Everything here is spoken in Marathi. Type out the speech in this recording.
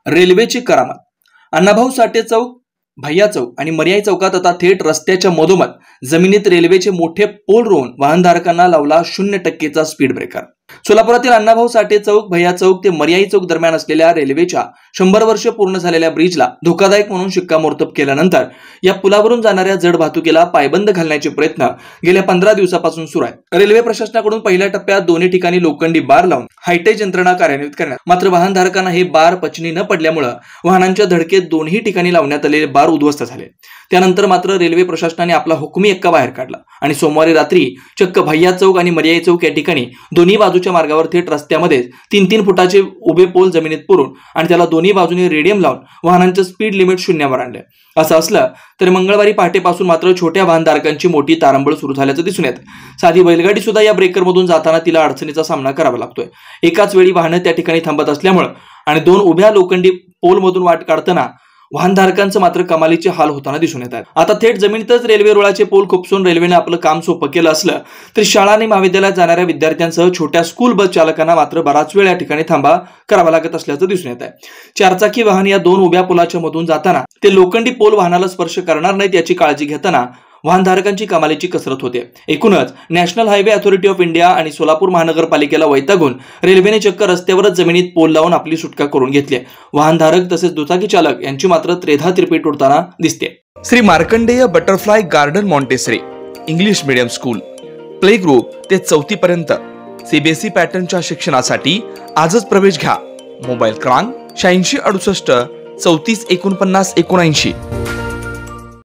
रेल्वेची करामत. अण्णाभाऊ साठे चौक, भैया चौक आणि मर्याई चौकात आता थेट रस्त्याच्या मधोमध जमिनीत रेल्वेचे मोठे पोल रोवून वाहनधारकांना लावला 0% स्पीड ब्रेकर. सोलापुरातील अण्णाभाऊ साठे चौक, भैया चौक ते मर्याई चौक दरम्यान असलेल्या रेल्वेच्या 100 वर्ष पूर्ण झालेल्या ब्रिजला धोकादायक म्हणून शिक्कामोर्तब केल्यानंतर या पुलावरून जाणाऱ्या जड वाहतुकीला पायबंद घालण्याचे प्रयत्न गेल्या 15 दिवसापासून सुरू आहेत. रेल्वे प्रशासनाकडून पहिल्या टप्प्यात दोन्ही ठिकाणी लोखंडी बार लावून हायटेक यंत्रणा कार्यान्वित करण्यात, मात्र वाहनधारकांना हे बार पचनी न पडल्यामुळे वाहनांच्या धडकेत दोन्ही ठिकाणी लावण्यात आलेले बार उद्ध्वस्त झाले. त्यानंतर मात्र रेल्वे प्रशासनाने आपला हुकमी एक्का बाहेर काढला आणि सोमवारी रात्री चक्क भैया चौक आणि मर्याई चौक या ठिकाणी दोन्ही बाजूच्या मार्गावर थेट रस्त्यामध्ये 3-3 फुटाचे उभे पोल जमिनीत पुरून आणि त्याला दोन्ही बाजूने रेडियम लावून वाहनांचे स्पीड लिमिट शून्यावर आणले. असं असलं तरी मंगळवारी पहाटेपासून मात्र छोट्या वाहनधारकांची मोठी तारंबळ सुरू झाल्याचं दिसून येतं. साधी बैलगाडी सुद्धा या ब्रेकरमधून जाताना तिला अडचणीचा सामना करावा लागतोय. एकाच वेळी वाहनं त्या ठिकाणी थांबत असल्यामुळे आणि 2 उभ्या लोखंडी पोलमधून वाट काढताना वाहनधारकांचं मात्र कमालीचे हाल होताना दिसून येत आहेत. आता थेट जमिनीतच रेल्वे रुळाचे पोल खुपसून रेल्वेने आपलं काम सोपं केलं असलं तरी शाळा आणि महाविद्यालयात जाणाऱ्या विद्यार्थ्यांसह छोट्या स्कूल बस चालकांना मात्र बराच वेळ या ठिकाणी थांबा करावा लागत असल्याचं दिसून येत आहे. 4 चाकी वाहन या 2 उभ्या पुलाच्या मधून जाताना ते लोखंडी पोल वाहनाला स्पर्श करणार नाहीत याची काळजी घेताना वाहनधारकांची कमालीची कसरत होते. एकूणच national highway authority of India आणि सोलापूर महानगरपालिकेला वैतागून रेल्वेने चक्क रस्त्यावरच जमिनीत पोल लावून आपली सुटका करून घेतली. वाहनधारक तसेच दुचाकी चालक यांची मात्र त्रेधा तिरपीट उडताना दिसते. Shri Markandeya Butterfly Garden Montessori English Medium School, play group ते 4थी पर्यंत सीबीएसई पॅटर्नच्या शिक्षणासाठी आजच प्रवेश घ्या. मोबाईल क्रमांक 8668 34 49 79.